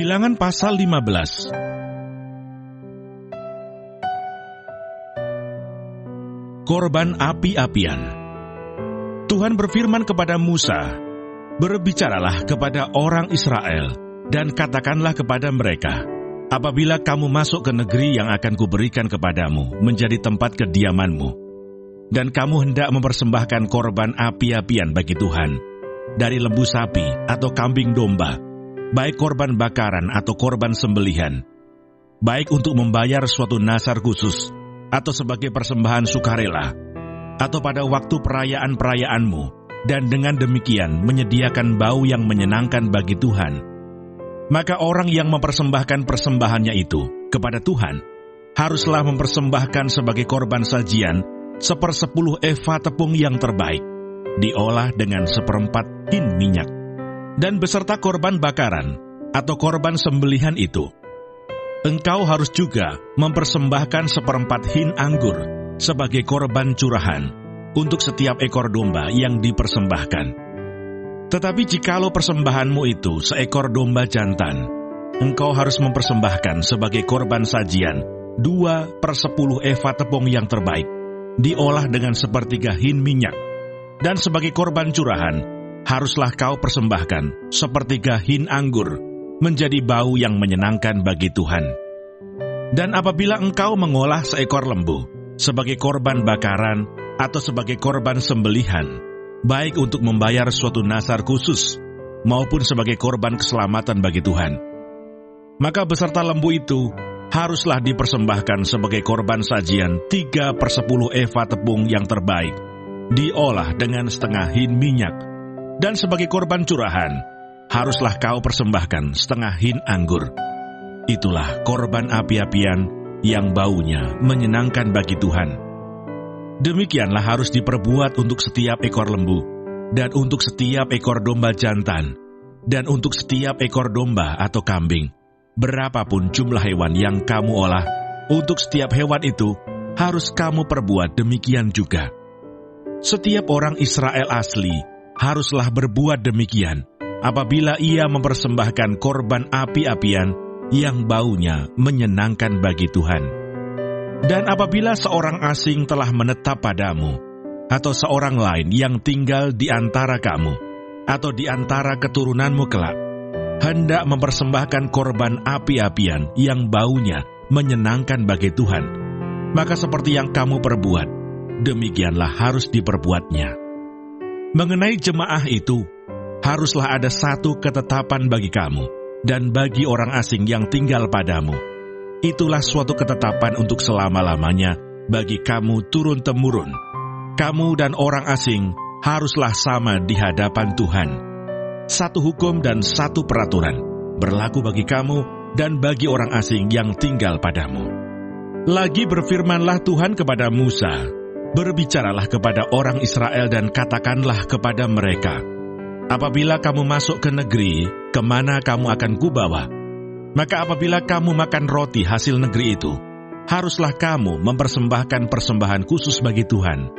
Bilangan pasal 15. Korban api-apian. Tuhan berfirman kepada Musa, "Berbicaralah kepada orang Israel, dan katakanlah kepada mereka, apabila kamu masuk ke negeri yang akan kuberikan kepadamu menjadi tempat kediamanmu, dan kamu hendak mempersembahkan korban api-apian bagi Tuhan, dari lembu sapi atau kambing domba, baik korban bakaran atau korban sembelihan, baik untuk membayar suatu nazar khusus, atau sebagai persembahan sukarela, atau pada waktu perayaan-perayaanmu, dan dengan demikian menyediakan bau yang menyenangkan bagi Tuhan, maka orang yang mempersembahkan persembahannya itu kepada Tuhan, haruslah mempersembahkan sebagai korban sajian 1/10 eva tepung yang terbaik, diolah dengan 1/4 hin minyak, dan beserta korban bakaran atau korban sembelihan itu. Engkau harus juga mempersembahkan 1/4 hin anggur sebagai korban curahan untuk setiap ekor domba yang dipersembahkan. Tetapi jikalau persembahanmu itu seekor domba jantan, engkau harus mempersembahkan sebagai korban sajian 2/10 eva tepung yang terbaik, diolah dengan 1/3 hin minyak, dan sebagai korban curahan, haruslah kau persembahkan 1/3 hin anggur, menjadi bau yang menyenangkan bagi Tuhan. Dan apabila engkau mengolah seekor lembu sebagai korban bakaran atau sebagai korban sembelihan, baik untuk membayar suatu nazar khusus maupun sebagai korban keselamatan bagi Tuhan, maka beserta lembu itu haruslah dipersembahkan sebagai korban sajian 3/10 eva tepung yang terbaik, diolah dengan 1/2 hin minyak, dan sebagai korban curahan, haruslah kau persembahkan 1/2 hin anggur. Itulah korban api-apian yang baunya menyenangkan bagi Tuhan. Demikianlah harus diperbuat untuk setiap ekor lembu, dan untuk setiap ekor domba jantan, dan untuk setiap ekor domba atau kambing. Berapapun jumlah hewan yang kamu olah, untuk setiap hewan itu harus kamu perbuat demikian juga. Setiap orang Israel asli haruslah berbuat demikian apabila ia mempersembahkan korban api-apian yang baunya menyenangkan bagi Tuhan. Dan apabila seorang asing telah menetap padamu, atau seorang lain yang tinggal di antara kamu, atau di antara keturunanmu kelak, hendak mempersembahkan korban api-apian yang baunya menyenangkan bagi Tuhan, maka seperti yang kamu perbuat, demikianlah harus diperbuatnya. Mengenai jemaah itu, haruslah ada satu ketetapan bagi kamu dan bagi orang asing yang tinggal padamu. Itulah suatu ketetapan untuk selama-lamanya bagi kamu turun-temurun. Kamu dan orang asing haruslah sama di hadapan Tuhan. Satu hukum dan satu peraturan berlaku bagi kamu dan bagi orang asing yang tinggal padamu. Lagi berfirmanlah Tuhan kepada Musa, "Berbicaralah kepada orang Israel dan katakanlah kepada mereka, apabila kamu masuk ke negeri, kemana kamu akan kubawa, maka apabila kamu makan roti hasil negeri itu, haruslah kamu mempersembahkan persembahan khusus bagi Tuhan.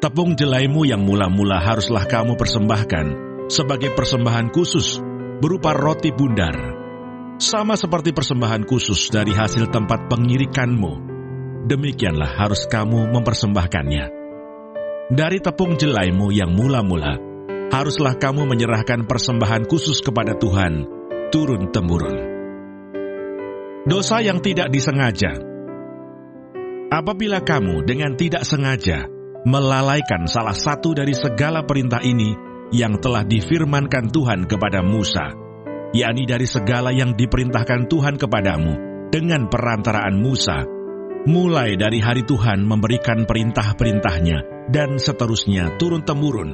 Tepung jelaimu yang mula-mula haruslah kamu persembahkan sebagai persembahan khusus berupa roti bundar, sama seperti persembahan khusus dari hasil tempat pengirikanmu. Demikianlah harus kamu mempersembahkannya. Dari tepung jelaimu yang mula-mula, haruslah kamu menyerahkan persembahan khusus kepada Tuhan turun-temurun." Dosa yang tidak disengaja. Apabila kamu dengan tidak sengaja melalaikan salah satu dari segala perintah ini yang telah difirmankan Tuhan kepada Musa, yakni dari segala yang diperintahkan Tuhan kepadamu dengan perantaraan Musa, mulai dari hari Tuhan memberikan perintah-perintahnya dan seterusnya turun-temurun,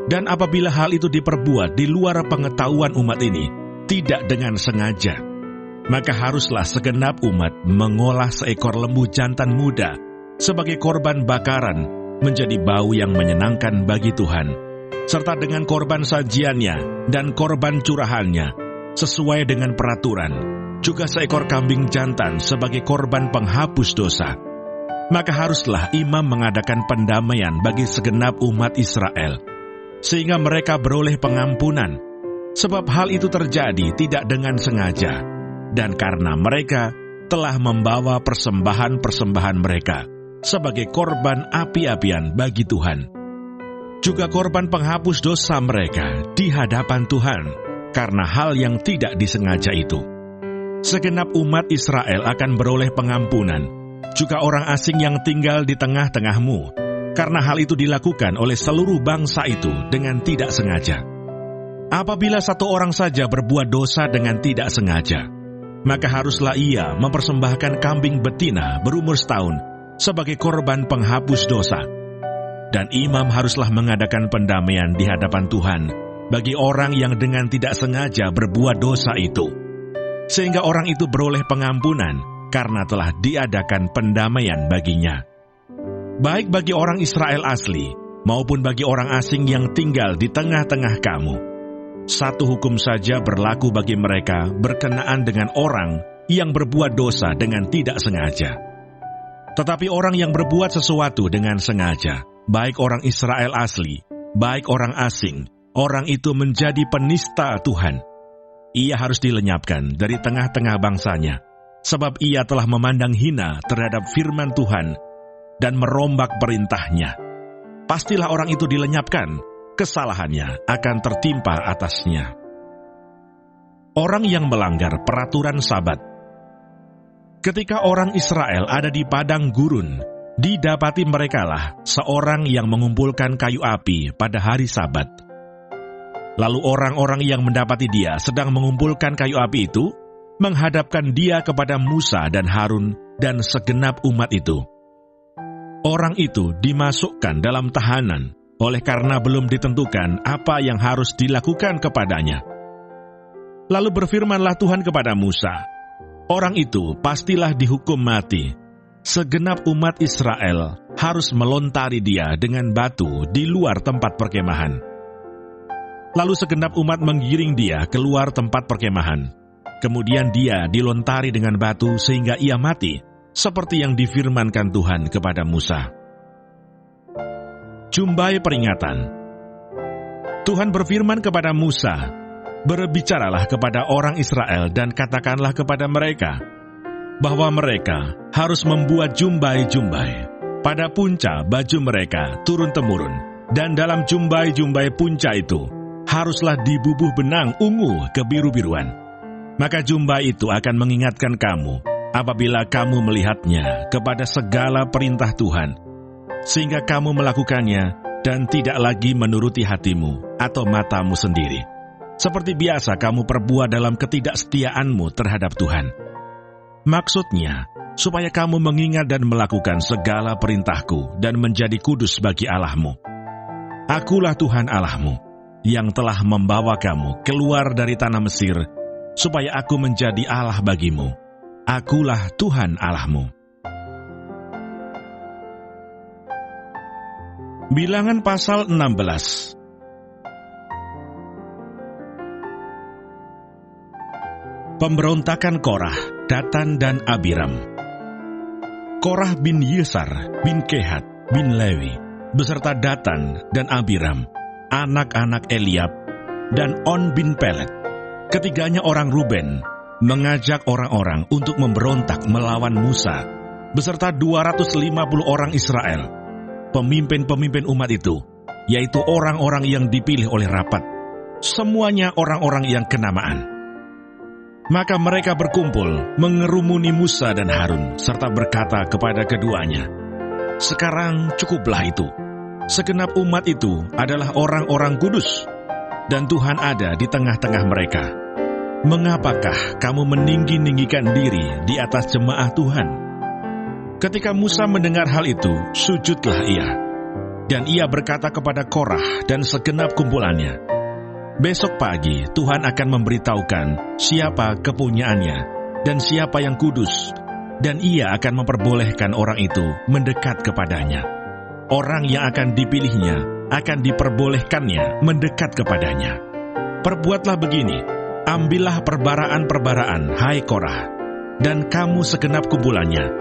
dan apabila hal itu diperbuat di luar pengetahuan umat ini, tidak dengan sengaja, maka haruslah segenap umat mengolah seekor lembu jantan muda sebagai korban bakaran menjadi bau yang menyenangkan bagi Tuhan, serta dengan korban sajiannya dan korban curahannya, sesuai dengan peraturan, juga seekor kambing jantan sebagai korban penghapus dosa. Maka haruslah imam mengadakan pendamaian bagi segenap umat Israel, sehingga mereka beroleh pengampunan, sebab hal itu terjadi tidak dengan sengaja, dan karena mereka telah membawa persembahan-persembahan mereka sebagai korban api-apian bagi Tuhan. Juga korban penghapus dosa mereka di hadapan Tuhan karena hal yang tidak disengaja itu. Segenap umat Israel akan beroleh pengampunan, juga orang asing yang tinggal di tengah-tengahmu, karena hal itu dilakukan oleh seluruh bangsa itu dengan tidak sengaja. Apabila satu orang saja berbuat dosa dengan tidak sengaja, maka haruslah ia mempersembahkan kambing betina berumur setahun sebagai korban penghapus dosa. Dan imam haruslah mengadakan pendamaian di hadapan Tuhan bagi orang yang dengan tidak sengaja berbuat dosa itu, sehingga orang itu beroleh pengampunan karena telah diadakan pendamaian baginya. Baik bagi orang Israel asli maupun bagi orang asing yang tinggal di tengah-tengah kamu, satu hukum saja berlaku bagi mereka berkenaan dengan orang yang berbuat dosa dengan tidak sengaja. Tetapi orang yang berbuat sesuatu dengan sengaja, baik orang Israel asli, baik orang asing, orang itu menjadi penista Tuhan. Ia harus dilenyapkan dari tengah-tengah bangsanya, sebab ia telah memandang hina terhadap firman Tuhan dan merombak perintahnya. Pastilah orang itu dilenyapkan, kesalahannya akan tertimpa atasnya. Orang yang melanggar peraturan Sabat. Ketika orang Israel ada di padang gurun, didapati merekalah seorang yang mengumpulkan kayu api pada hari Sabat. Lalu orang-orang yang mendapati dia sedang mengumpulkan kayu api itu, menghadapkan dia kepada Musa dan Harun dan segenap umat itu. Orang itu dimasukkan dalam tahanan, oleh karena belum ditentukan apa yang harus dilakukan kepadanya. Lalu berfirmanlah Tuhan kepada Musa, orang itu pastilah dihukum mati. Segenap umat Israel harus melontari dia dengan batu di luar tempat perkemahan. Lalu segenap umat menggiring dia keluar tempat perkemahan. Kemudian dia dilontari dengan batu sehingga ia mati, seperti yang difirmankan Tuhan kepada Musa. Jumbai peringatan. Tuhan berfirman kepada Musa, "Berbicaralah kepada orang Israel dan katakanlah kepada mereka, bahwa mereka harus membuat jumbai-jumbai. Pada punca baju mereka turun-temurun, dan dalam jumbai-jumbai punca itu haruslah dibubuh benang ungu kebiru-biruan. Maka jumbai itu akan mengingatkan kamu apabila kamu melihatnya kepada segala perintah Tuhan, sehingga kamu melakukannya dan tidak lagi menuruti hatimu atau matamu sendiri, seperti biasa kamu perbuat dalam ketidaksetiaanmu terhadap Tuhan. Maksudnya, supaya kamu mengingat dan melakukan segala perintahku dan menjadi kudus bagi Allahmu. Akulah Tuhan Allahmu, yang telah membawa kamu keluar dari tanah Mesir, supaya aku menjadi Allah bagimu. Akulah Tuhan Allahmu." Bilangan pasal 16. Pemberontakan Korah, Datan dan Abiram. Korah bin Yesar bin Kehat bin Lewi beserta Datan dan Abiram, anak-anak Eliab, dan On bin Pelet, ketiganya orang Ruben, mengajak orang-orang untuk memberontak melawan Musa, beserta 250 orang Israel, pemimpin-pemimpin umat itu, yaitu orang-orang yang dipilih oleh rapat, semuanya orang-orang yang kenamaan. Maka mereka berkumpul, mengerumuni Musa dan Harun, serta berkata kepada keduanya, "Sekarang cukuplah itu. Segenap umat itu adalah orang-orang kudus, dan Tuhan ada di tengah-tengah mereka. Mengapakah kamu meninggi-ninggikan diri di atas jemaah Tuhan?" Ketika Musa mendengar hal itu, sujudlah ia. Dan ia berkata kepada Korah dan segenap kumpulannya, "Besok pagi Tuhan akan memberitahukan siapa kepunyaannya dan siapa yang kudus, dan ia akan memperbolehkan orang itu mendekat kepadanya. Orang yang akan dipilihnya akan diperbolehkannya mendekat kepadanya. Perbuatlah begini, ambillah perbaraan-perbaraan, hai Korah, dan kamu segenap kumpulannya,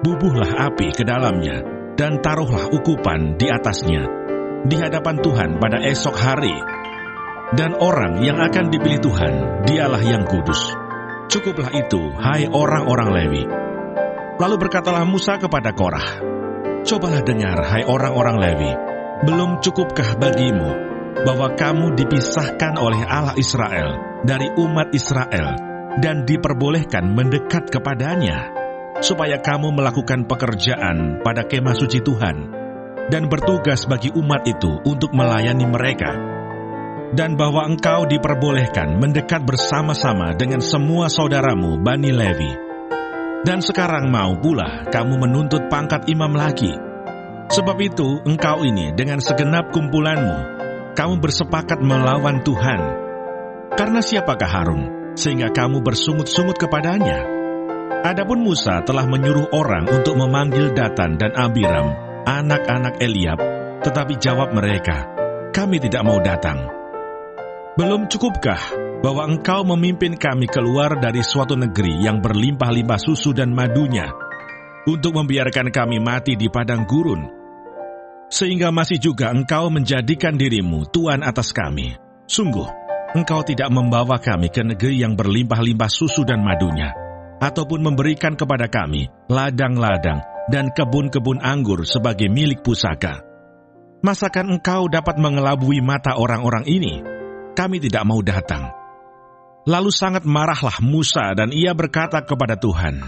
bubuhlah api ke dalamnya, dan taruhlah ukupan di atasnya, di hadapan Tuhan pada esok hari. Dan orang yang akan dipilih Tuhan, dialah yang kudus. Cukuplah itu, hai orang-orang Lewi. Lalu berkatalah Musa kepada Korah, cobalah dengar, hai orang-orang Lewi, belum cukupkah bagimu bahwa kamu dipisahkan oleh Allah Israel dari umat Israel dan diperbolehkan mendekat kepadanya, supaya kamu melakukan pekerjaan pada kemah suci Tuhan dan bertugas bagi umat itu untuk melayani mereka, dan bahwa engkau diperbolehkan mendekat bersama-sama dengan semua saudaramu Bani Lewi. Dan sekarang mau pula kamu menuntut pangkat imam lagi. Sebab itu engkau ini dengan segenap kumpulanmu, kamu bersepakat melawan Tuhan. Karena siapakah Harun, sehingga kamu bersungut-sungut kepadanya? Adapun Musa telah menyuruh orang untuk memanggil Datan dan Abiram, anak-anak Eliab, tetapi jawab mereka, kami tidak mau datang. Belum cukupkah bahwa engkau memimpin kami keluar dari suatu negeri yang berlimpah-limpah susu dan madunya, untuk membiarkan kami mati di padang gurun? Sehingga masih juga engkau menjadikan dirimu tuan atas kami. Sungguh, engkau tidak membawa kami ke negeri yang berlimpah-limpah susu dan madunya, ataupun memberikan kepada kami ladang-ladang dan kebun-kebun anggur sebagai milik pusaka. Masakan engkau dapat mengelabui mata orang-orang ini? Kami tidak mau datang. Lalu sangat marahlah Musa dan ia berkata kepada Tuhan,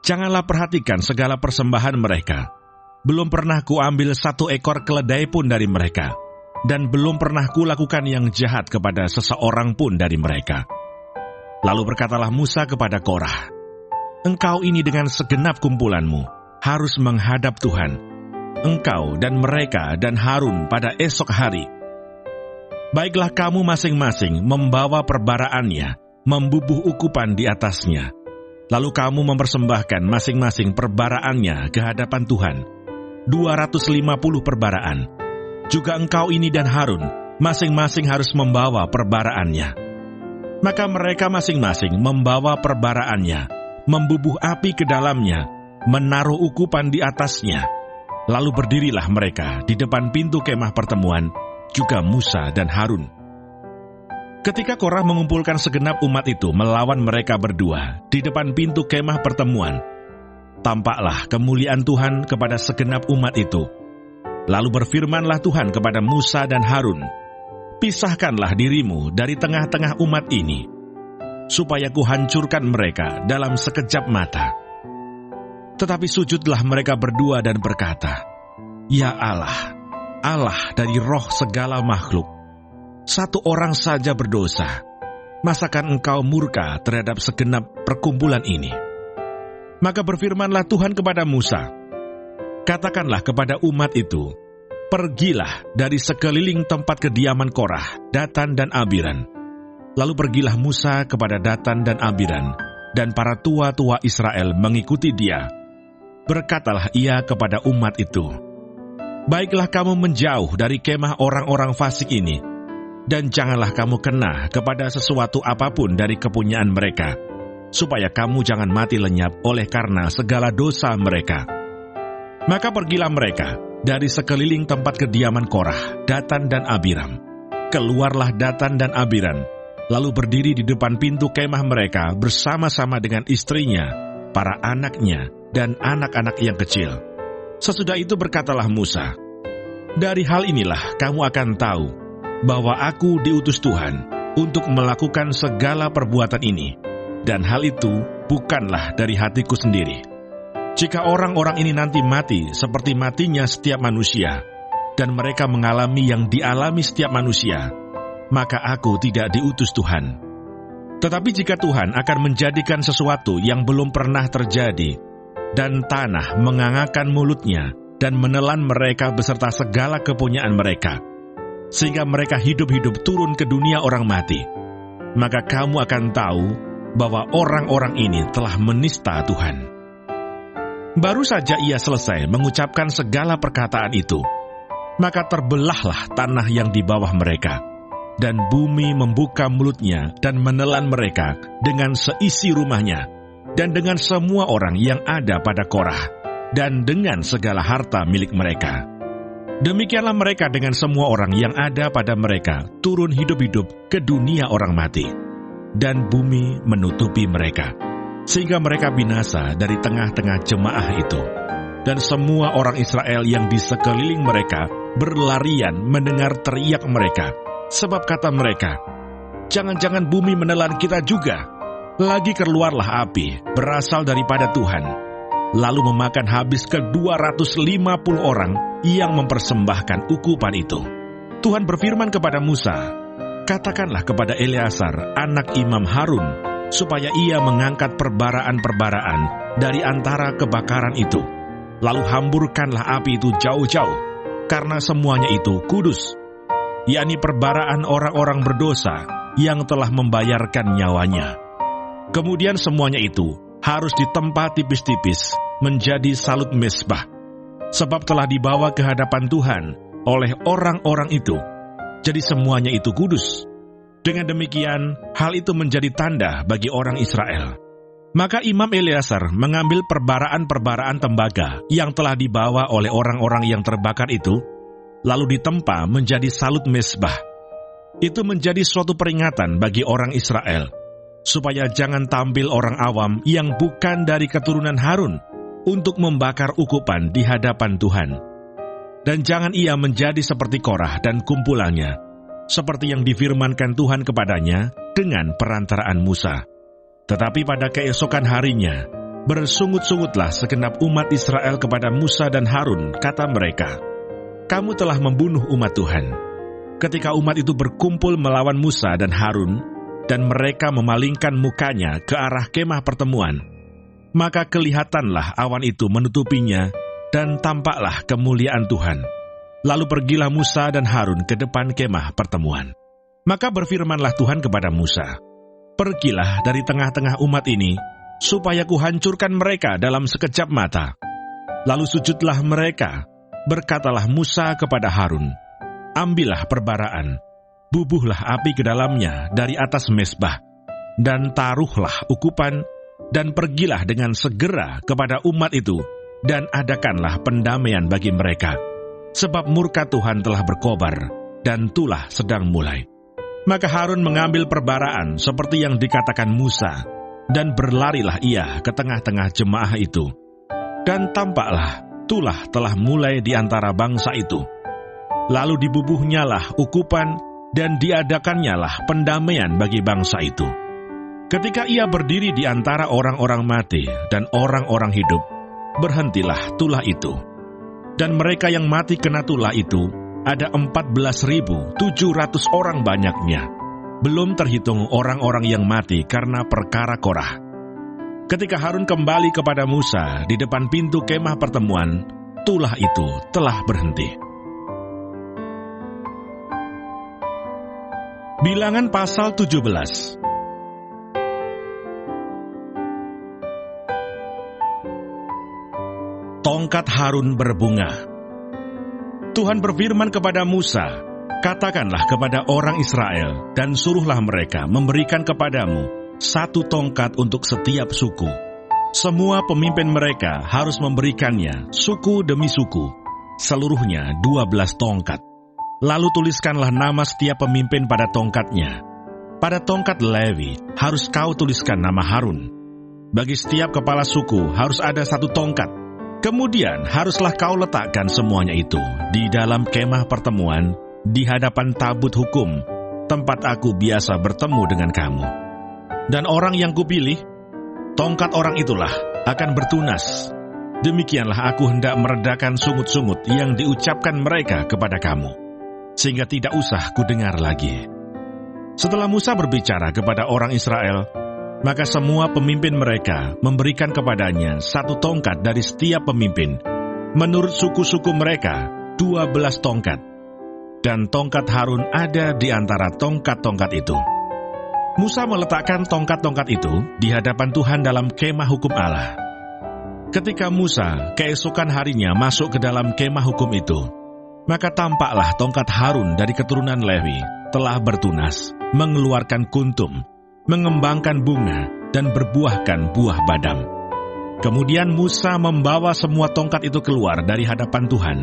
janganlah perhatikan segala persembahan mereka. Belum pernah kuambil satu ekor keledai pun dari mereka, dan belum pernah kulakukan yang jahat kepada seseorang pun dari mereka. Lalu berkatalah Musa kepada Korah, engkau ini dengan segenap kumpulanmu harus menghadap Tuhan, engkau dan mereka dan Harun pada esok hari. Baiklah kamu masing-masing membawa perbaraannya, membubuh ukupan di atasnya. Lalu kamu mempersembahkan masing-masing perbaraannya ke hadapan Tuhan, 250 perbaraan. Juga engkau ini dan Harun, masing-masing harus membawa perbaraannya. Maka mereka masing-masing membawa perbaraannya, membubuh api ke dalamnya, menaruh ukupan di atasnya. Lalu berdirilah mereka di depan pintu kemah pertemuan, juga Musa dan Harun. Ketika Korah mengumpulkan segenap umat itu melawan mereka berdua di depan pintu kemah pertemuan, tampaklah kemuliaan Tuhan kepada segenap umat itu. Lalu berfirmanlah Tuhan kepada Musa dan Harun, pisahkanlah dirimu dari tengah-tengah umat ini, supaya kuhancurkan mereka dalam sekejap mata. Tetapi sujudlah mereka berdua dan berkata, ya Allah, Allah dari roh segala makhluk, satu orang saja berdosa, masakan engkau murka terhadap segenap perkumpulan ini? Maka berfirmanlah Tuhan kepada Musa, katakanlah kepada umat itu, pergilah dari sekeliling tempat kediaman Korah, Datan dan Abiram. Lalu pergilah Musa kepada Datan dan Abiram, dan para tua-tua Israel mengikuti dia. Berkatalah ia kepada umat itu, baiklah kamu menjauh dari kemah orang-orang fasik ini, dan janganlah kamu kena kepada sesuatu apapun dari kepunyaan mereka, supaya kamu jangan mati lenyap oleh karena segala dosa mereka. Maka pergilah mereka dari sekeliling tempat kediaman Korah, Datan dan Abiram. Keluarlah Datan dan Abiram, lalu berdiri di depan pintu kemah mereka bersama-sama dengan istrinya, para anaknya, dan anak-anak yang kecil. Sesudah itu berkatalah Musa, dari hal inilah kamu akan tahu bahwa aku diutus Tuhan untuk melakukan segala perbuatan ini, dan hal itu bukanlah dari hatiku sendiri. Jika orang-orang ini nanti mati seperti matinya setiap manusia, dan mereka mengalami yang dialami setiap manusia, maka aku tidak diutus Tuhan. Tetapi jika Tuhan akan menjadikan sesuatu yang belum pernah terjadi, dan tanah mengangakan mulutnya dan menelan mereka beserta segala kepunyaan mereka, sehingga mereka hidup-hidup turun ke dunia orang mati, maka kamu akan tahu bahwa orang-orang ini telah menista Tuhan. Baru saja ia selesai mengucapkan segala perkataan itu, maka terbelahlah tanah yang di bawah mereka, dan bumi membuka mulutnya dan menelan mereka dengan seisi rumahnya, dan dengan semua orang yang ada pada Korah, dan dengan segala harta milik mereka. Demikianlah mereka dengan semua orang yang ada pada mereka turun hidup-hidup ke dunia orang mati, dan bumi menutupi mereka, sehingga mereka binasa dari tengah-tengah jemaah itu. Dan semua orang Israel yang di sekeliling mereka berlarian mendengar teriak mereka, sebab kata mereka, "Jangan-jangan bumi menelan kita juga." Lagi keluarlah api berasal daripada Tuhan, lalu memakan habis ke 250 orang yang mempersembahkan ukupan itu. Tuhan berfirman kepada Musa, "Katakanlah kepada Eleazar, anak Imam Harun, supaya ia mengangkat perbaraan-perbaraan dari antara kebakaran itu. Lalu hamburkanlah api itu jauh-jauh, karena semuanya itu kudus, yakni perbaraan orang-orang berdosa yang telah membayarkan nyawanya. Kemudian semuanya itu harus ditempa tipis-tipis menjadi salut mezbah, sebab telah dibawa ke hadapan Tuhan oleh orang-orang itu. Jadi semuanya itu kudus. Dengan demikian, hal itu menjadi tanda bagi orang Israel." Maka Imam Eleazar mengambil perbaraan-perbaraan tembaga yang telah dibawa oleh orang-orang yang terbakar itu, lalu ditempa menjadi salut mezbah. Itu menjadi suatu peringatan bagi orang Israel, supaya jangan tampil orang awam yang bukan dari keturunan Harun untuk membakar ukupan di hadapan Tuhan. Dan jangan ia menjadi seperti Korah dan kumpulannya, seperti yang difirmankan Tuhan kepadanya dengan perantaraan Musa. Tetapi pada keesokan harinya, bersungut-sungutlah segenap umat Israel kepada Musa dan Harun, kata mereka, "Kamu telah membunuh umat Tuhan." Ketika umat itu berkumpul melawan Musa dan Harun, dan mereka memalingkan mukanya ke arah kemah pertemuan, maka kelihatanlah awan itu menutupinya, dan tampaklah kemuliaan Tuhan. Lalu pergilah Musa dan Harun ke depan kemah pertemuan. Maka berfirmanlah Tuhan kepada Musa, "Pergilah dari tengah-tengah umat ini, supaya kuhancurkan mereka dalam sekejap mata." Lalu sujudlah mereka. Berkatalah Musa kepada Harun, "Ambillah perbaraan, bubuhlah api ke dalamnya dari atas mezbah, dan taruhlah ukupan, dan pergilah dengan segera kepada umat itu, dan adakanlah pendamaian bagi mereka, sebab murka Tuhan telah berkobar, dan tulah sedang mulai." Maka Harun mengambil perbaraan seperti yang dikatakan Musa, dan berlarilah ia ke tengah-tengah jemaah itu. Dan tampaklah tulah telah mulai di antara bangsa itu. Lalu dibubuhnyalah ukupan, dan diadakannyalah pendamaian bagi bangsa itu. Ketika ia berdiri di antara orang-orang mati dan orang-orang hidup, berhentilah tulah itu. Dan mereka yang mati kena tulah itu ada 14.700 orang banyaknya, belum terhitung orang-orang yang mati karena perkara Korah. Ketika Harun kembali kepada Musa di depan pintu kemah pertemuan, tulah itu telah berhenti. Bilangan pasal 17. Tongkat Harun berbunga. Tuhan berfirman kepada Musa, "Katakanlah kepada orang Israel, dan suruhlah mereka memberikan kepadamu 1 tongkat untuk setiap suku. Semua pemimpin mereka harus memberikannya suku demi suku, seluruhnya 12 tongkat. Lalu tuliskanlah nama setiap pemimpin pada tongkatnya. Pada tongkat Lewi harus kau tuliskan nama Harun. Bagi setiap kepala suku harus ada 1 tongkat. Kemudian haruslah kau letakkan semuanya itu di dalam kemah pertemuan di hadapan tabut hukum, tempat aku biasa bertemu dengan kamu. Dan orang yang kupilih, tongkat orang itulah akan bertunas. Demikianlah aku hendak meredakan sungut-sungut yang diucapkan mereka kepada kamu, sehingga tidak usah kudengar lagi." Setelah Musa berbicara kepada orang Israel, maka semua pemimpin mereka memberikan kepadanya 1 tongkat dari setiap pemimpin, menurut suku-suku mereka 12 tongkat. Dan tongkat Harun ada di antara tongkat-tongkat itu. Musa meletakkan tongkat-tongkat itu di hadapan Tuhan dalam kemah hukum Allah. Ketika Musa keesokan harinya masuk ke dalam kemah hukum itu, maka tampaklah tongkat Harun dari keturunan Lewi telah bertunas, mengeluarkan kuntum, mengembangkan bunga, dan berbuahkan buah badam. Kemudian Musa membawa semua tongkat itu keluar dari hadapan Tuhan.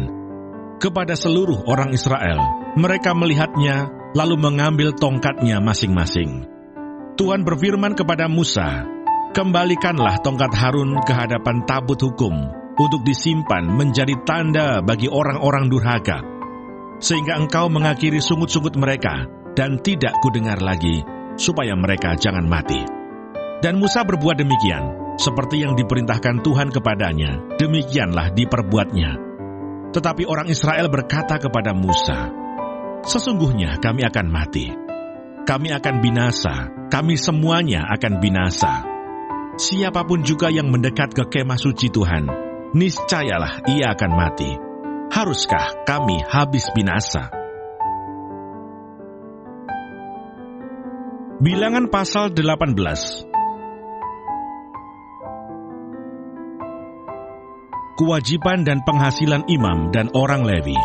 kepada seluruh orang Israel. Mereka melihatnya, lalu mengambil tongkatnya masing-masing. Tuhan berfirman kepada Musa, "Kembalikanlah tongkat Harun ke hadapan tabut hukum, untuk disimpan menjadi tanda bagi orang-orang durhaka, sehingga engkau mengakhiri sungut-sungut mereka, dan tidak kudengar lagi, supaya mereka jangan mati." Dan Musa berbuat demikian, seperti yang diperintahkan Tuhan kepadanya, demikianlah diperbuatnya. Tetapi orang Israel berkata kepada Musa, "Sesungguhnya kami akan mati. Kami akan binasa, kami semuanya akan binasa. Siapapun juga yang mendekat ke kemah suci Tuhan, niscayalah ia akan mati. Haruskah kami habis binasa?" Bilangan pasal 18. Kewajiban dan penghasilan imam dan orang Lewi.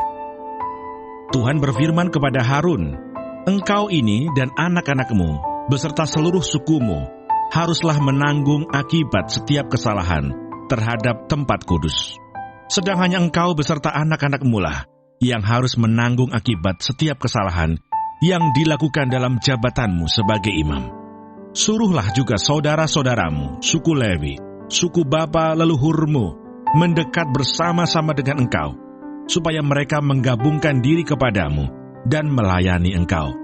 Tuhan berfirman kepada Harun, "Engkau ini dan anak-anakmu, beserta seluruh sukumu, haruslah menanggung akibat setiap kesalahan terhadap tempat kudus. Sedang hanya engkau beserta anak-anakmu lah yang harus menanggung akibat setiap kesalahan yang dilakukan dalam jabatanmu sebagai imam. Suruhlah juga saudara-saudaramu, suku Lewi, suku bapa leluhurmu, mendekat bersama-sama dengan engkau, supaya mereka menggabungkan diri kepadamu dan melayani engkau.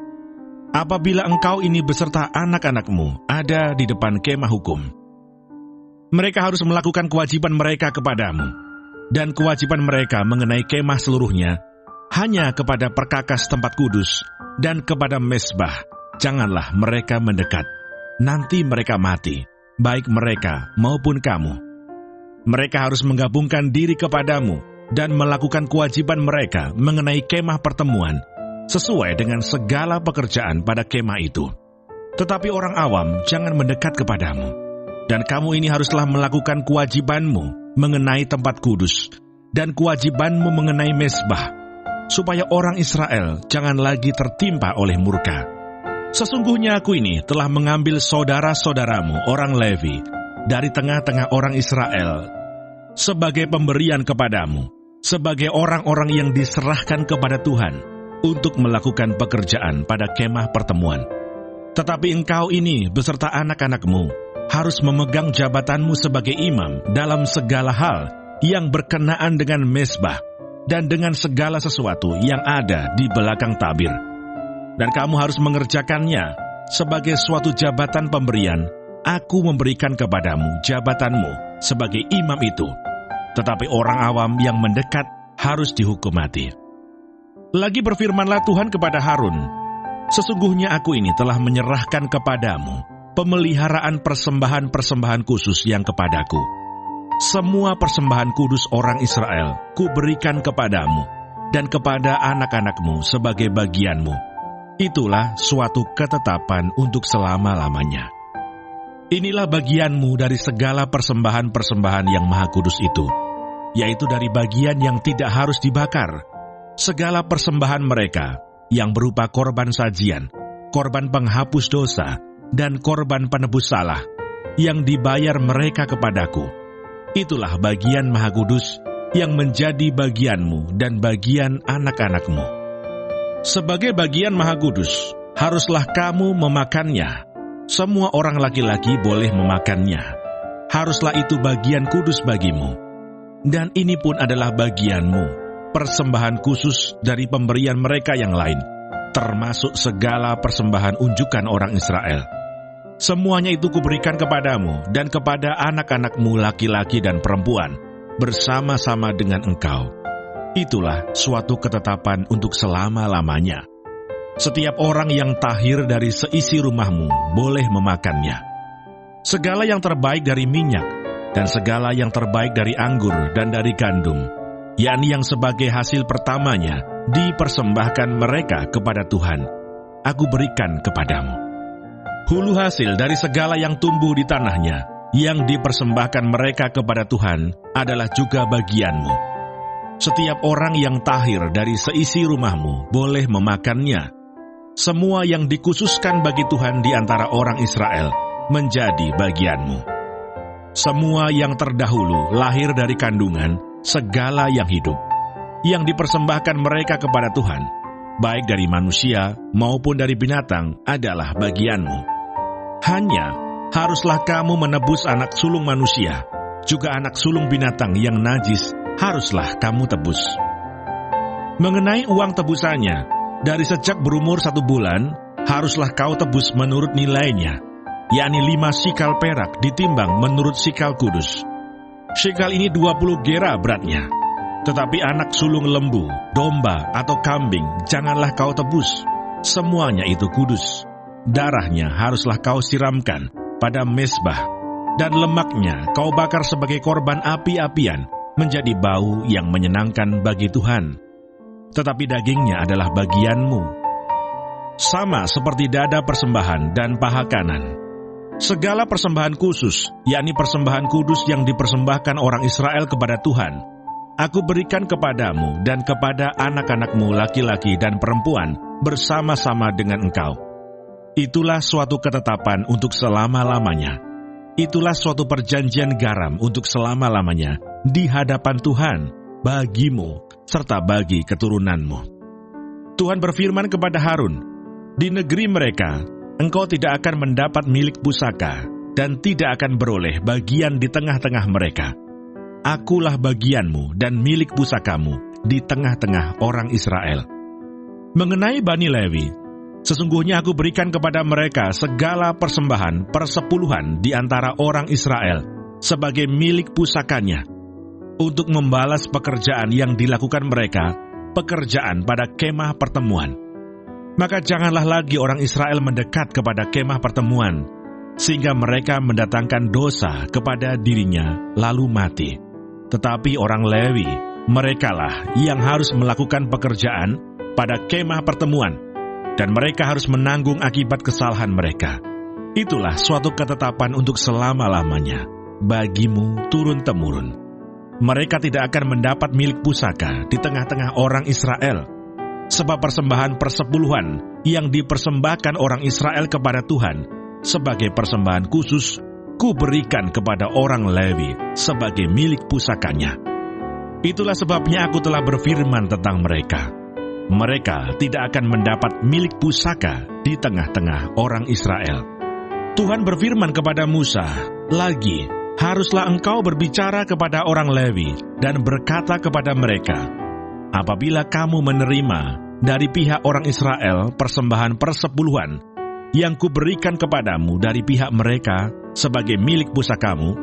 Apabila engkau ini beserta anak-anakmu ada di depan kemah hukum, mereka harus melakukan kewajiban mereka kepadamu, dan kewajiban mereka mengenai kemah seluruhnya hanya kepada perkakas tempat kudus dan kepada mezbah. Janganlah mereka mendekat, nanti mereka mati, baik mereka maupun kamu. Mereka harus menggabungkan diri kepadamu dan melakukan kewajiban mereka mengenai kemah pertemuan, sesuai dengan segala pekerjaan pada kemah itu. Tetapi orang awam jangan mendekat kepadamu, dan kamu ini haruslah melakukan kewajibanmu mengenai tempat kudus, dan kewajibanmu mengenai mezbah, supaya orang Israel jangan lagi tertimpa oleh murka. Sesungguhnya aku ini telah mengambil saudara-saudaramu orang Levi dari tengah-tengah orang Israel sebagai pemberian kepadamu, sebagai orang-orang yang diserahkan kepada Tuhan untuk melakukan pekerjaan pada kemah pertemuan. Tetapi engkau ini beserta anak-anakmu harus memegang jabatanmu sebagai imam dalam segala hal yang berkenaan dengan mezbah dan dengan segala sesuatu yang ada di belakang tabir. Dan kamu harus mengerjakannya sebagai suatu jabatan pemberian. Aku memberikan kepadamu jabatanmu sebagai imam itu. Tetapi orang awam yang mendekat harus dihukum mati. Lagi berfirmanlah Tuhan kepada Harun, "Sesungguhnya aku ini telah menyerahkan kepadamu pemeliharaan persembahan-persembahan khusus yang kepadaku. Semua persembahan kudus orang Israel kuberikan kepadamu dan kepada anak-anakmu sebagai bagianmu. Itulah suatu ketetapan untuk selama-lamanya. Inilah bagianmu dari segala persembahan-persembahan yang maha kudus itu, yaitu dari bagian yang tidak harus dibakar, segala persembahan mereka yang berupa korban sajian, korban penghapus dosa, dan korban penebus salah, yang dibayar mereka kepadaku. Itulah bagian maha kudus yang menjadi bagianmu dan bagian anak-anakmu. Sebagai bagian maha kudus, haruslah kamu memakannya. Semua orang laki-laki boleh memakannya. Haruslah itu bagian kudus bagimu. Dan ini pun adalah bagianmu, persembahan khusus dari pemberian mereka yang lain, termasuk segala persembahan unjukan orang Israel. Semuanya itu kuberikan kepadamu dan kepada anak-anakmu laki-laki dan perempuan, bersama-sama dengan engkau. Itulah suatu ketetapan untuk selama-lamanya. Setiap orang yang tahir dari seisi rumahmu boleh memakannya. Segala yang terbaik dari minyak, dan segala yang terbaik dari anggur dan dari gandum, yakni yang sebagai hasil pertamanya, dipersembahkan mereka kepada Tuhan, aku berikan kepadamu. Hulu hasil dari segala yang tumbuh di tanahnya, yang dipersembahkan mereka kepada Tuhan, adalah juga bagianmu. Setiap orang yang tahir dari seisi rumahmu boleh memakannya. Semua yang dikhususkan bagi Tuhan di antara orang Israel menjadi bagianmu. Semua yang terdahulu lahir dari kandungan, segala yang hidup, yang dipersembahkan mereka kepada Tuhan, baik dari manusia maupun dari binatang, adalah bagianmu. Hanya haruslah kamu menebus anak sulung manusia, juga anak sulung binatang yang najis haruslah kamu tebus. Mengenai uang tebusannya, dari sejak berumur 1 bulan, haruslah kau tebus menurut nilainya, yakni 5 sikal perak ditimbang menurut sikal kudus. Sikal ini 20 gera beratnya. Tetapi anak sulung lembu, domba, atau kambing janganlah kau tebus. Semuanya itu kudus. Darahnya haruslah kau siramkan pada mezbah, dan lemaknya kau bakar sebagai korban api-apian, menjadi bau yang menyenangkan bagi Tuhan. Tetapi dagingnya adalah bagianmu, sama seperti dada persembahan dan paha kanan. Segala persembahan khusus, yakni persembahan kudus yang dipersembahkan orang Israel kepada Tuhan, Aku berikan kepadamu dan kepada anak-anakmu laki-laki dan perempuan bersama-sama dengan engkau. Itulah suatu ketetapan untuk selama-lamanya. Itulah suatu perjanjian garam untuk selama-lamanya di hadapan Tuhan bagimu serta bagi keturunanmu. Tuhan berfirman kepada Harun, di negeri mereka engkau tidak akan mendapat milik pusaka dan tidak akan beroleh bagian di tengah-tengah mereka. Akulah bagianmu dan milik pusakamu di tengah-tengah orang Israel. Mengenai Bani Lewi, sesungguhnya aku berikan kepada mereka segala persembahan persepuluhan di antara orang Israel sebagai milik pusakanya, untuk membalas pekerjaan yang dilakukan mereka, pekerjaan pada kemah pertemuan. Maka janganlah lagi orang Israel mendekat kepada kemah pertemuan, sehingga mereka mendatangkan dosa kepada dirinya lalu mati. Tetapi orang Lewi, merekalah yang harus melakukan pekerjaan pada kemah pertemuan, dan mereka harus menanggung akibat kesalahan mereka. Itulah suatu ketetapan untuk selama-lamanya, bagimu turun-temurun. Mereka tidak akan mendapat milik pusaka di tengah-tengah orang Israel, sebab persembahan persepuluhan yang dipersembahkan orang Israel kepada Tuhan sebagai persembahan khusus, ku berikan kepada orang Lewi sebagai milik pusakanya. Itulah sebabnya aku telah berfirman tentang mereka. Mereka tidak akan mendapat milik pusaka di tengah-tengah orang Israel. Tuhan berfirman kepada Musa, lagi, haruslah engkau berbicara kepada orang Lewi dan berkata kepada mereka, apabila kamu menerima dari pihak orang Israel persembahan persepuluhan yang kuberikan kepadamu dari pihak mereka sebagai milik pusakamu,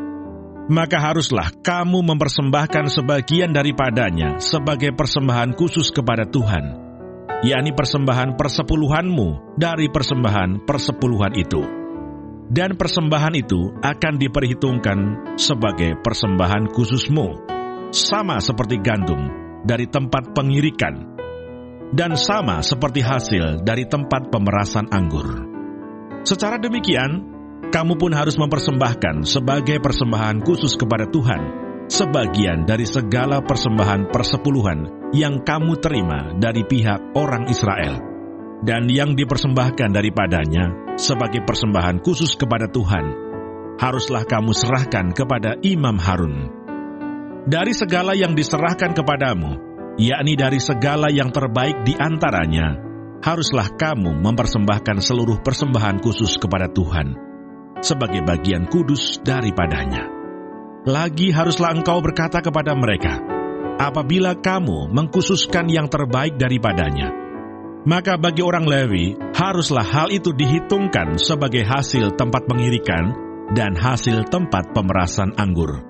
maka haruslah kamu mempersembahkan sebagian daripadanya sebagai persembahan khusus kepada Tuhan, yakni persembahan persepuluhanmu dari persembahan persepuluhan itu. Dan persembahan itu akan diperhitungkan sebagai persembahan khususmu, sama seperti gandum dari tempat pengirikan, dan sama seperti hasil dari tempat pemerasan anggur. Secara demikian, kamu pun harus mempersembahkan sebagai persembahan khusus kepada Tuhan sebagian dari segala persembahan persepuluhan yang kamu terima dari pihak orang Israel, dan yang dipersembahkan daripadanya sebagai persembahan khusus kepada Tuhan, haruslah kamu serahkan kepada Imam Harun. Dari segala yang diserahkan kepadamu, yakni dari segala yang terbaik di antaranya, haruslah kamu mempersembahkan seluruh persembahan khusus kepada Tuhan sebagai bagian kudus daripadanya. Lagi haruslah engkau berkata kepada mereka, apabila kamu mengkhususkan yang terbaik daripadanya, maka bagi orang Lewi haruslah hal itu dihitungkan sebagai hasil tempat pengirikan dan hasil tempat pemerasan anggur.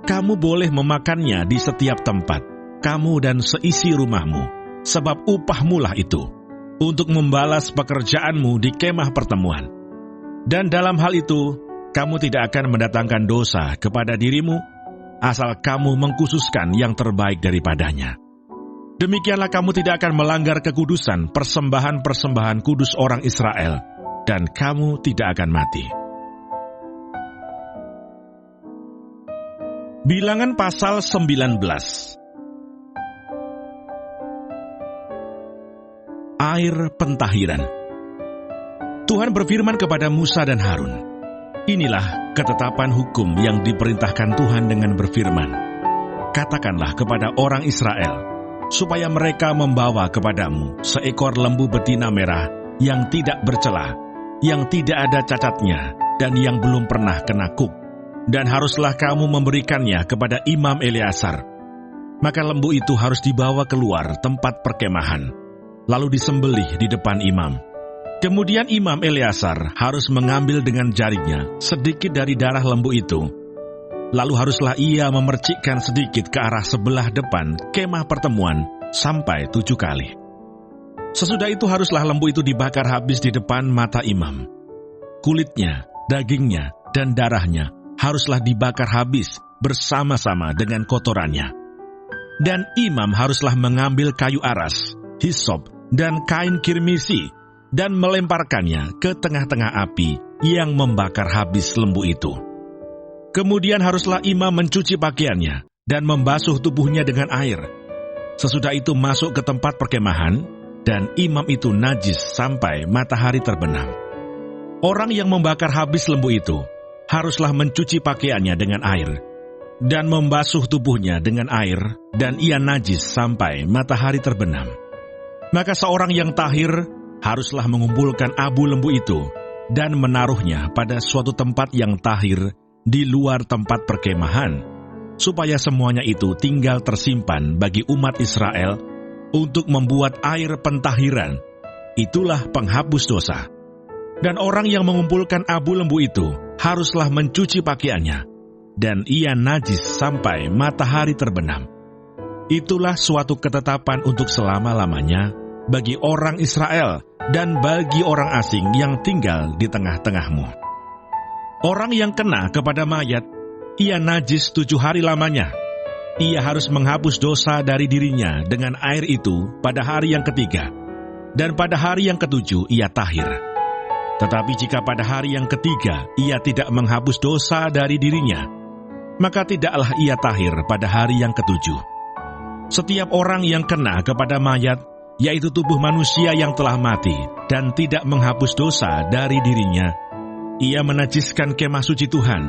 Kamu boleh memakannya di setiap tempat, kamu dan seisi rumahmu, sebab upahmulah itu, untuk membalas pekerjaanmu di kemah pertemuan. Dan dalam hal itu, kamu tidak akan mendatangkan dosa kepada dirimu, asal kamu mengkhususkan yang terbaik daripadanya. Demikianlah kamu tidak akan melanggar kekudusan persembahan-persembahan kudus orang Israel, dan kamu tidak akan mati. Bilangan pasal 19. Air pentahiran. Tuhan berfirman kepada Musa dan Harun, inilah ketetapan hukum yang diperintahkan Tuhan dengan berfirman, katakanlah kepada orang Israel, supaya mereka membawa kepadamu seekor lembu betina merah yang tidak bercela, yang tidak ada cacatnya, dan yang belum pernah kena kuk. Dan haruslah kamu memberikannya kepada Imam Eleazar. Maka lembu itu harus dibawa keluar tempat perkemahan, lalu disembelih di depan imam. Kemudian Imam Eleazar harus mengambil dengan jarinya sedikit dari darah lembu itu. Lalu haruslah ia memercikkan sedikit ke arah sebelah depan kemah pertemuan sampai 7 kali. Sesudah itu haruslah lembu itu dibakar habis di depan mata imam. Kulitnya, dagingnya, dan darahnya haruslah dibakar habis bersama-sama dengan kotorannya. Dan imam haruslah mengambil kayu aras, hisop, dan kain kirmisi, dan melemparkannya ke tengah-tengah api yang membakar habis lembu itu. Kemudian haruslah imam mencuci pakaiannya dan membasuh tubuhnya dengan air. Sesudah itu masuk ke tempat perkemahan, dan imam itu najis sampai matahari terbenam. Orang yang membakar habis lembu itu haruslah mencuci pakaiannya dengan air, dan membasuh tubuhnya dengan air, dan ia najis sampai matahari terbenam. Maka seorang yang tahir haruslah mengumpulkan abu lembu itu, dan menaruhnya pada suatu tempat yang tahir di luar tempat perkemahan, supaya semuanya itu tinggal tersimpan bagi umat Israel untuk membuat air pentahiran. Itulah penghapus dosa. Dan orang yang mengumpulkan abu lembu itu haruslah mencuci pakaiannya, dan ia najis sampai matahari terbenam. Itulah suatu ketetapan untuk selama-lamanya bagi orang Israel dan bagi orang asing yang tinggal di tengah-tengahmu. Orang yang kena kepada mayat, ia najis 7 hari lamanya. Ia harus menghapus dosa dari dirinya dengan air itu pada hari yang ketiga, dan pada hari yang ketujuh ia tahir. Tetapi jika pada hari yang ketiga ia tidak menghapus dosa dari dirinya, maka tidaklah ia tahir pada hari yang ketujuh. Setiap orang yang kena kepada mayat, yaitu tubuh manusia yang telah mati dan tidak menghapus dosa dari dirinya, ia menajiskan kemah suci Tuhan,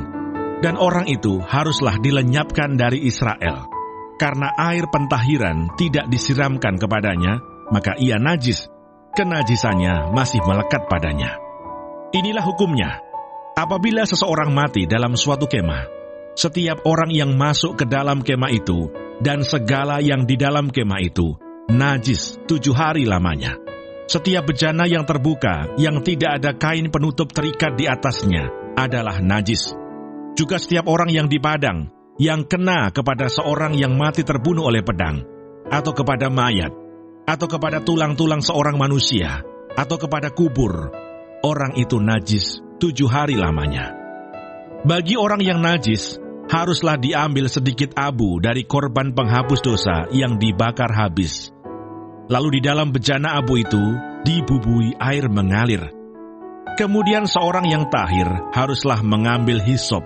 dan orang itu haruslah dilenyapkan dari Israel. Karena air pentahiran tidak disiramkan kepadanya, maka ia najis, kenajisannya masih melekat padanya. Inilah hukumnya. Apabila seseorang mati dalam suatu kemah, setiap orang yang masuk ke dalam kemah itu dan segala yang di dalam kemah itu najis 7 hari lamanya. Setiap bejana yang terbuka yang tidak ada kain penutup terikat di atasnya adalah najis. Juga setiap orang yang di padang yang kena kepada seorang yang mati terbunuh oleh pedang, atau kepada mayat, atau kepada tulang-tulang seorang manusia, atau kepada kubur, orang itu najis 7 hari lamanya. Bagi orang yang najis, haruslah diambil sedikit abu dari korban penghapus dosa yang dibakar habis. Lalu di dalam bejana abu itu dibubui air mengalir. Kemudian seorang yang tahir haruslah mengambil hisop,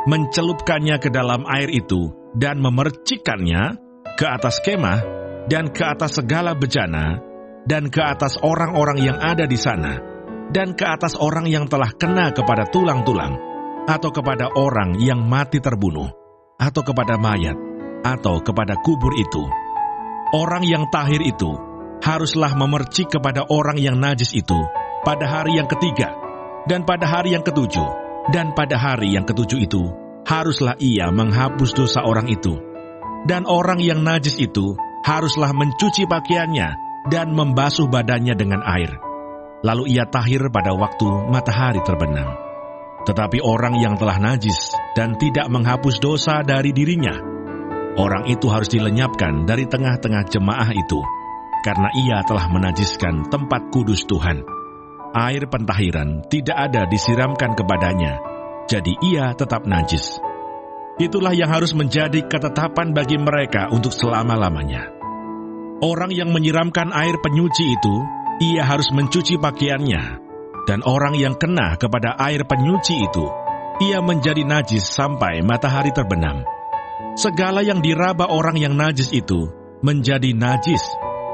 mencelupkannya ke dalam air itu, dan memercikkannya ke atas kemah, dan ke atas segala bejana, dan ke atas orang-orang yang ada di sana, dan ke atas orang yang telah kena kepada tulang-tulang, atau kepada orang yang mati terbunuh, atau kepada mayat, atau kepada kubur itu. Orang yang tahir itu haruslah memercik kepada orang yang najis itu pada hari yang ketiga, dan pada hari yang ketujuh, dan pada hari yang ketujuh itu haruslah ia menghapus dosa orang itu. Dan orang yang najis itu haruslah mencuci pakaiannya dan membasuh badannya dengan air. Lalu ia tahir pada waktu matahari terbenam. Tetapi orang yang telah najis dan tidak menghapus dosa dari dirinya, orang itu harus dilenyapkan dari tengah-tengah jemaah itu, karena ia telah menajiskan tempat kudus Tuhan. Air pentahiran tidak ada disiramkan kepadanya, jadi ia tetap najis. Itulah yang harus menjadi ketetapan bagi mereka untuk selama-lamanya. Orang yang menyiramkan air penyuci itu, ia harus mencuci pakaiannya. Dan orang yang kena kepada air penyuci itu, ia menjadi najis sampai matahari terbenam. Segala yang diraba orang yang najis itu menjadi najis,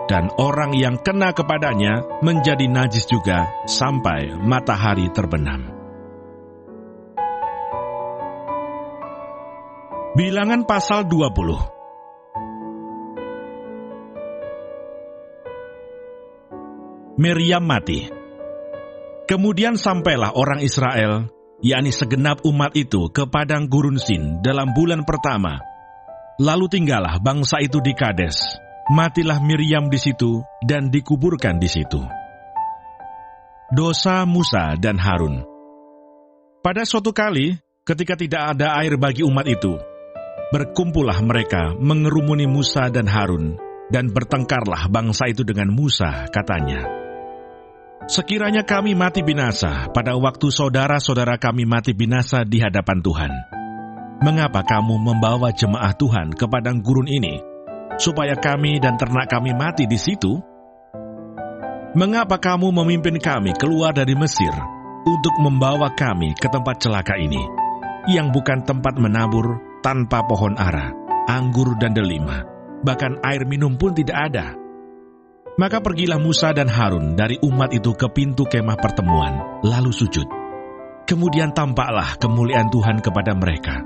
dan orang yang kena kepadanya menjadi najis juga sampai matahari terbenam. Bilangan pasal 20. Miriam mati. Kemudian sampailah orang Israel, yakni segenap umat itu, ke padang gurun Sin dalam bulan pertama. Lalu tinggallah bangsa itu di Kades. Matilah Miriam di situ dan dikuburkan di situ. Dosa Musa dan Harun. Pada suatu kali, ketika tidak ada air bagi umat itu, berkumpullah mereka mengerumuni Musa dan Harun, dan bertengkarlah bangsa itu dengan Musa, katanya, "Sekiranya kami mati binasa pada waktu saudara-saudara kami mati binasa di hadapan Tuhan, mengapa kamu membawa jemaah Tuhan ke padang gurun ini, supaya kami dan ternak kami mati di situ? Mengapa kamu memimpin kami keluar dari Mesir untuk membawa kami ke tempat celaka ini, yang bukan tempat menabur, tanpa pohon ara, anggur dan delima, bahkan air minum pun tidak ada?" Maka pergilah Musa dan Harun dari umat itu ke pintu kemah pertemuan, lalu sujud. Kemudian tampaklah kemuliaan Tuhan kepada mereka.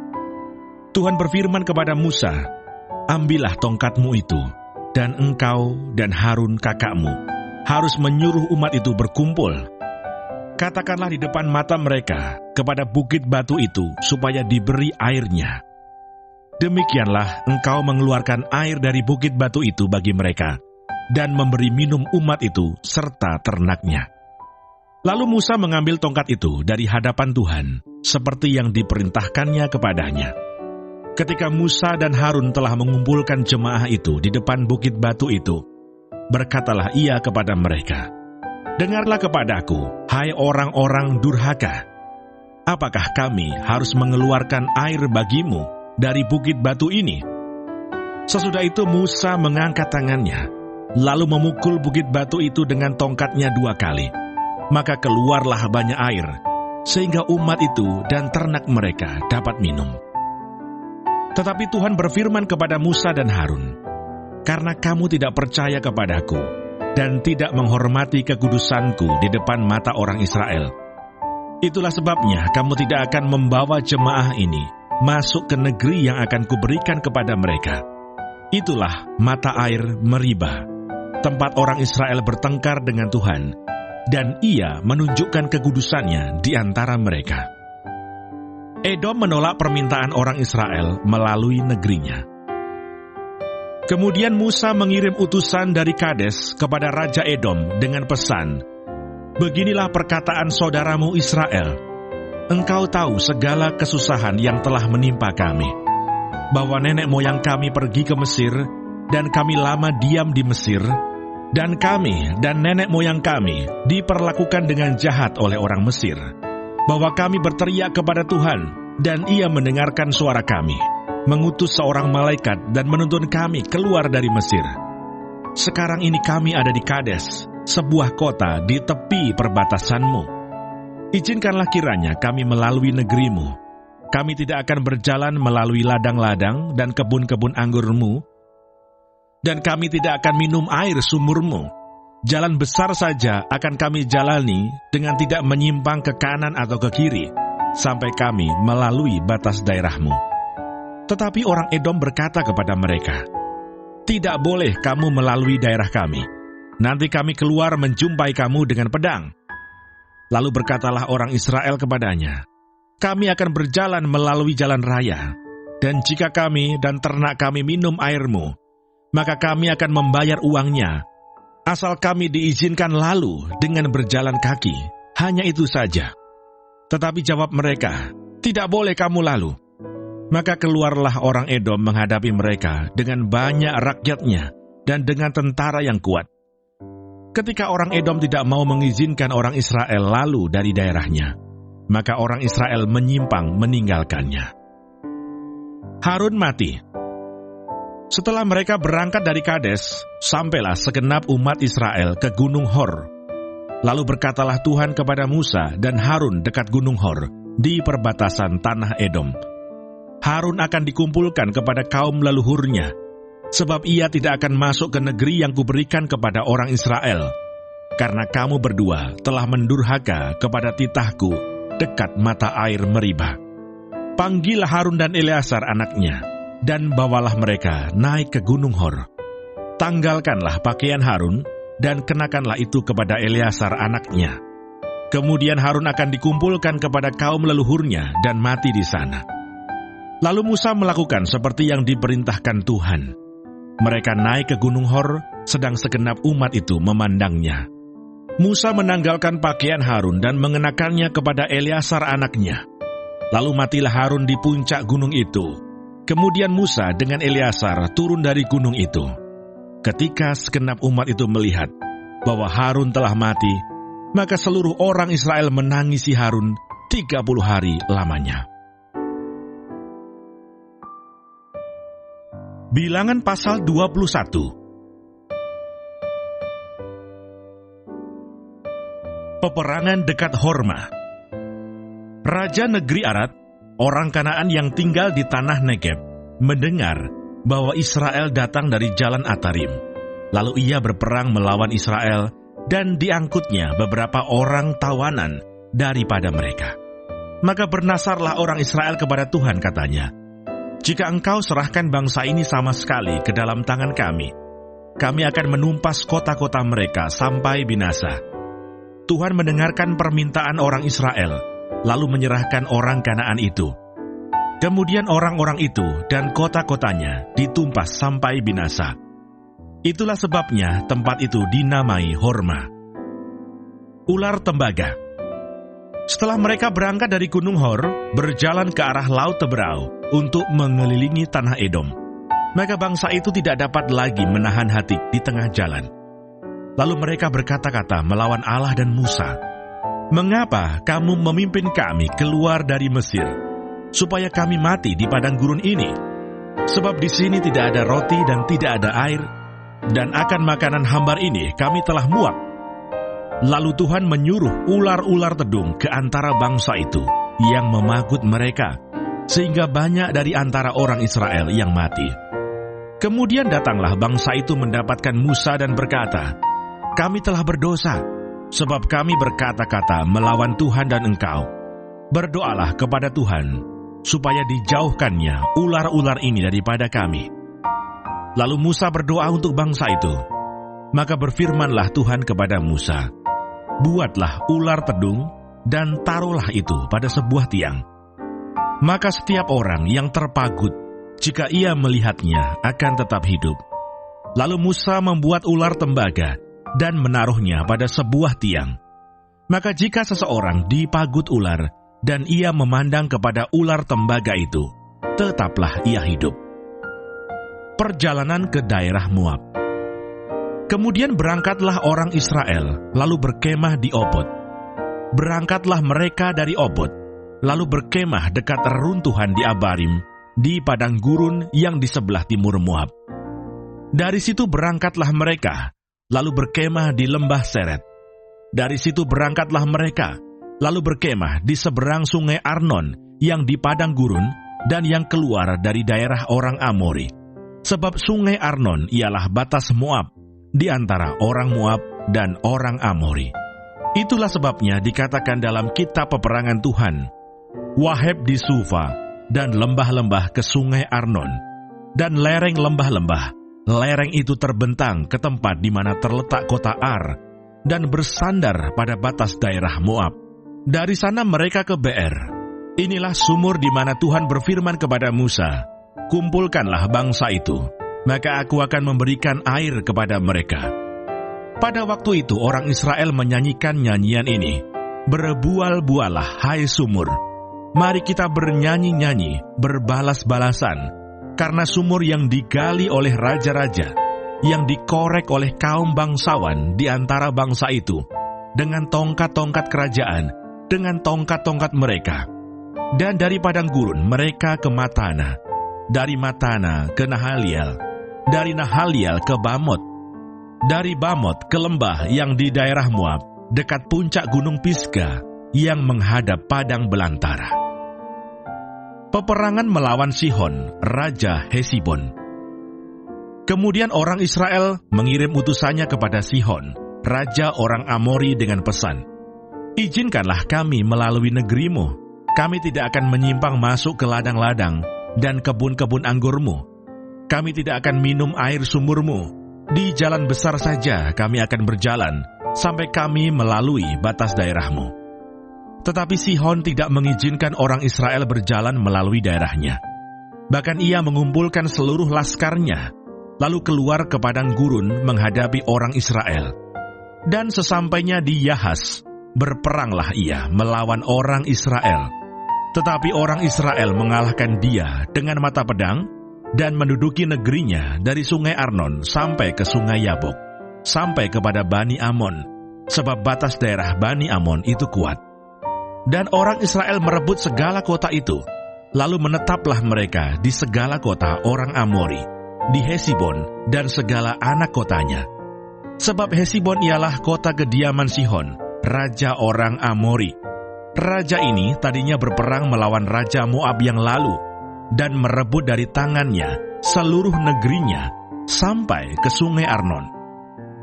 Tuhan berfirman kepada Musa, "Ambillah tongkatmu itu, dan engkau dan Harun kakakmu harus menyuruh umat itu berkumpul. Katakanlah di depan mata mereka kepada bukit batu itu supaya diberi airnya. Demikianlah engkau mengeluarkan air dari bukit batu itu bagi mereka, dan memberi minum umat itu serta ternaknya." Lalu Musa mengambil tongkat itu dari hadapan Tuhan, seperti yang diperintahkannya kepadanya. Ketika Musa dan Harun telah mengumpulkan jemaah itu di depan bukit batu itu, berkatalah ia kepada mereka, "Dengarlah kepadaku, hai orang-orang durhaka. Apakah kami harus mengeluarkan air bagimu dari bukit batu ini?" Sesudah itu Musa mengangkat tangannya, lalu memukul bukit batu itu dengan tongkatnya 2 kali. Maka keluarlah banyak air, sehingga umat itu dan ternak mereka dapat minum. Tetapi Tuhan berfirman kepada Musa dan Harun, "Karena kamu tidak percaya kepadaku, dan tidak menghormati kekudusanku di depan mata orang Israel, itulah sebabnya kamu tidak akan membawa jemaah ini masuk ke negeri yang akan kuberikan kepada mereka. Itulah mata air Meribah, tempat orang Israel bertengkar dengan Tuhan, dan ia menunjukkan kekudusannya di antara mereka." Edom menolak permintaan orang Israel melalui negerinya. Kemudian Musa mengirim utusan dari Kades kepada Raja Edom dengan pesan, "Beginilah perkataan saudaramu Israel. Engkau tahu segala kesusahan yang telah menimpa kami, bahwa nenek moyang kami pergi ke Mesir, dan kami lama diam di Mesir, dan kami dan nenek moyang kami diperlakukan dengan jahat oleh orang Mesir, bahwa kami berteriak kepada Tuhan, dan ia mendengarkan suara kami, mengutus seorang malaikat dan menuntun kami keluar dari Mesir. Sekarang ini kami ada di Kades, sebuah kota di tepi perbatasanmu. Izinkanlah kiranya kami melalui negerimu. Kami tidak akan berjalan melalui ladang-ladang dan kebun-kebun anggurmu, dan kami tidak akan minum air sumurmu. Jalan besar saja akan kami jalani dengan tidak menyimpang ke kanan atau ke kiri, sampai kami melalui batas daerahmu." Tetapi orang Edom berkata kepada mereka, "Tidak boleh kamu melalui daerah kami. Nanti kami keluar menjumpai kamu dengan pedang." Lalu berkatalah orang Israel kepadanya, "Kami akan berjalan melalui jalan raya, dan jika kami dan ternak kami minum airmu, maka kami akan membayar uangnya, asal kami diizinkan lalu dengan berjalan kaki, hanya itu saja." Tetapi jawab mereka, "Tidak boleh kamu lalu." Maka keluarlah orang Edom menghadapi mereka dengan banyak rakyatnya dan dengan tentara yang kuat. Ketika orang Edom tidak mau mengizinkan orang Israel lalu dari daerahnya, maka orang Israel menyimpang meninggalkannya. Harun mati. Setelah mereka berangkat dari Kades, sampailah segenap umat Israel ke Gunung Hor. Lalu berkatalah Tuhan kepada Musa dan Harun dekat Gunung Hor, di perbatasan tanah Edom, "Harun akan dikumpulkan kepada kaum leluhurnya, sebab ia tidak akan masuk ke negeri yang kuberikan kepada orang Israel, karena kamu berdua telah mendurhaka kepada titahku dekat mata air Meribah. Panggillah Harun dan Eleazar anaknya, dan bawalah mereka naik ke Gunung Hor. Tanggalkanlah pakaian Harun, dan kenakanlah itu kepada Eleazar anaknya. Kemudian Harun akan dikumpulkan kepada kaum leluhurnya dan mati di sana. Lalu Musa melakukan seperti yang diperintahkan Tuhan. Mereka naik ke Gunung Hor, sedang segenap umat itu memandangnya. Musa menanggalkan pakaian Harun dan mengenakannya kepada Eleazar anaknya. Lalu matilah Harun di puncak gunung itu. Kemudian Musa dengan Eleazar turun dari gunung itu. Ketika segenap umat itu melihat bahwa Harun telah mati, maka seluruh orang Israel menangisi Harun 30 hari lamanya. Bilangan pasal 21. Peperangan dekat Horma. Raja negeri Arad, orang Kanaan yang tinggal di tanah Negeb, mendengar bahwa Israel datang dari jalan Atarim. Lalu ia berperang melawan Israel dan diangkutnya beberapa orang tawanan daripada mereka. Maka bernasarlah orang Israel kepada Tuhan, katanya, "Jika engkau serahkan bangsa ini sama sekali ke dalam tangan kami akan menumpas kota-kota mereka sampai binasa." Tuhan mendengarkan permintaan orang Israel, lalu menyerahkan orang Kanaan itu. Kemudian orang-orang itu dan kota-kotanya ditumpas sampai binasa. Itulah sebabnya tempat itu dinamai Horma. Ular tembaga. Setelah mereka berangkat dari Gunung Hor, berjalan ke arah Laut Teberau untuk mengelilingi tanah Edom, maka bangsa itu tidak dapat lagi menahan hati di tengah jalan. Lalu mereka berkata-kata melawan Allah dan Musa, "Mengapa kamu memimpin kami keluar dari Mesir, supaya kami mati di padang gurun ini? Sebab di sini tidak ada roti dan tidak ada air, dan akan makanan hambar ini kami telah muak." Lalu Tuhan menyuruh ular-ular tedung ke antara bangsa itu yang memagut mereka, sehingga banyak dari antara orang Israel yang mati. Kemudian datanglah bangsa itu mendapatkan Musa dan berkata, "Kami telah berdosa, sebab kami berkata-kata melawan Tuhan dan engkau. Berdoalah kepada Tuhan, supaya dijauhkannya ular-ular ini daripada kami." Lalu Musa berdoa untuk bangsa itu. Maka berfirmanlah Tuhan kepada Musa, "Buatlah ular tedung, dan taruhlah itu pada sebuah tiang. Maka setiap orang yang terpagut, jika ia melihatnya, akan tetap hidup." Lalu Musa membuat ular tembaga, dan menaruhnya pada sebuah tiang. Maka jika seseorang dipagut ular, dan ia memandang kepada ular tembaga itu, tetaplah ia hidup. Perjalanan ke daerah Moab. Kemudian berangkatlah orang Israel, lalu berkemah di Obot. Berangkatlah mereka dari Obot, lalu berkemah dekat reruntuhan di Abarim, di padang gurun yang di sebelah timur Moab. Dari situ berangkatlah mereka, lalu berkemah di lembah Seret. Dari situ berangkatlah mereka, lalu berkemah di seberang sungai Arnon yang di padang gurun dan yang keluar dari daerah orang Amori. Sebab sungai Arnon ialah batas Moab, di antara orang Moab dan orang Amori. Itulah sebabnya dikatakan dalam kitab peperangan Tuhan, "Waheb di Sufa dan lembah-lembah ke sungai Arnon, dan lereng lembah-lembah. Lereng itu terbentang ke tempat di mana terletak kota Ar, dan bersandar pada batas daerah Moab. Dari sana mereka ke Beer. Inilah sumur di mana Tuhan berfirman kepada Musa, 'Kumpulkanlah bangsa itu, maka aku akan memberikan air kepada mereka.' Pada waktu itu orang Israel menyanyikan nyanyian ini, 'Berbual-bualah, hai sumur. Mari kita bernyanyi-nyanyi, berbalas-balasan, karena sumur yang digali oleh raja-raja, yang dikorek oleh kaum bangsawan di antara bangsa itu, dengan tongkat-tongkat kerajaan, dengan tongkat-tongkat mereka. Dan dari padang gurun mereka ke Matana, dari Matana ke Nahaliel, dari Nahaliel ke Bamot, dari Bamot ke lembah yang di daerah Moab, dekat puncak gunung Pisga, yang menghadap padang belantara." Peperangan melawan Sihon, Raja Hesibon. Kemudian orang Israel mengirim utusannya kepada Sihon, Raja orang Amori dengan pesan, "Izinkanlah kami melalui negerimu. Kami tidak akan menyimpang masuk ke ladang-ladang dan kebun-kebun anggurmu. Kami tidak akan minum air sumurmu. Di jalan besar saja kami akan berjalan sampai kami melalui batas daerahmu. Tetapi Sihon tidak mengizinkan orang Israel berjalan melalui daerahnya. Bahkan ia mengumpulkan seluruh laskarnya, lalu keluar ke padang gurun menghadapi orang Israel. Dan sesampainya di Yahas, berperanglah ia melawan orang Israel. Tetapi orang Israel mengalahkan dia dengan mata pedang, dan menduduki negerinya dari sungai Arnon sampai ke sungai Yabok, sampai kepada Bani Amon, sebab batas daerah Bani Amon itu kuat. Dan orang Israel merebut segala kota itu, lalu menetaplah mereka di segala kota orang Amori, di Hesibon dan segala anak kotanya. Sebab Hesibon ialah kota kediaman Sihon, raja orang Amori. Raja ini tadinya berperang melawan raja Moab yang lalu, dan merebut dari tangannya seluruh negerinya sampai ke sungai Arnon.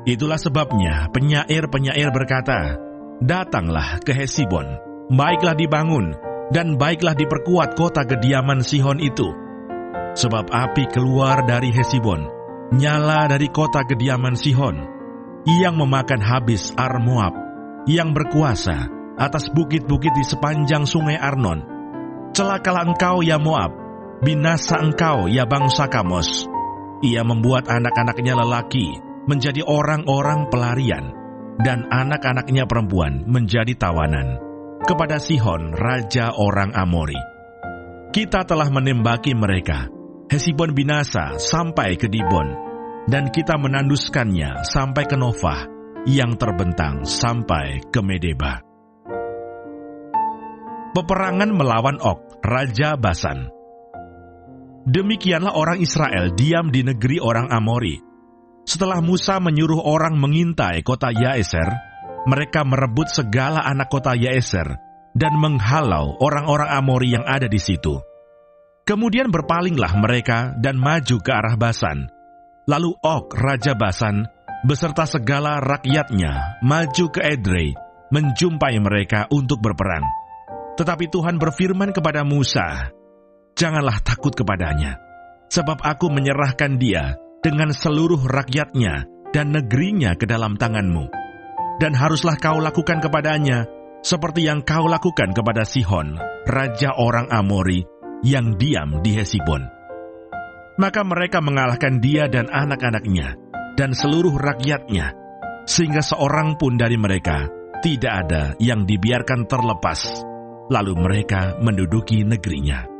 Itulah sebabnya penyair-penyair berkata, "Datanglah ke Hesibon, baiklah dibangun, dan baiklah diperkuat kota kediaman Sihon itu. Sebab api keluar dari Hesibon, nyala dari kota kediaman Sihon, yang memakan habis Ar Moab, yang berkuasa atas bukit-bukit di sepanjang sungai Arnon. Celakalah engkau, ya Moab, binasa engkau, ya bangsa Kamos. Ia membuat anak-anaknya lelaki menjadi orang-orang pelarian, dan anak-anaknya perempuan menjadi tawanan kepada Sihon, raja orang Amori. Kita telah menembaki mereka. Hesibon binasa sampai ke Dibon, dan kita menanduskannya sampai ke Nofah, yang terbentang sampai ke Medeba." Peperangan melawan Og, raja Basan. Demikianlah orang Israel diam di negeri orang Amori. Setelah Musa menyuruh orang mengintai kota Yaeser, mereka merebut segala anak kota Yaeser dan menghalau orang-orang Amori yang ada di situ. Kemudian berpalinglah mereka dan maju ke arah Basan. Lalu Og, raja Basan, beserta segala rakyatnya maju ke Edrei, menjumpai mereka untuk berperang. Tetapi Tuhan berfirman kepada Musa, "Janganlah takut kepadanya, sebab aku menyerahkan dia dengan seluruh rakyatnya dan negerinya ke dalam tanganmu. Dan haruslah kau lakukan kepadanya seperti yang kau lakukan kepada Sihon, raja orang Amori, yang diam di Hesibon." Maka mereka mengalahkan dia dan anak-anaknya, dan seluruh rakyatnya, sehingga seorang pun dari mereka tidak ada yang dibiarkan terlepas. Lalu mereka menduduki negerinya.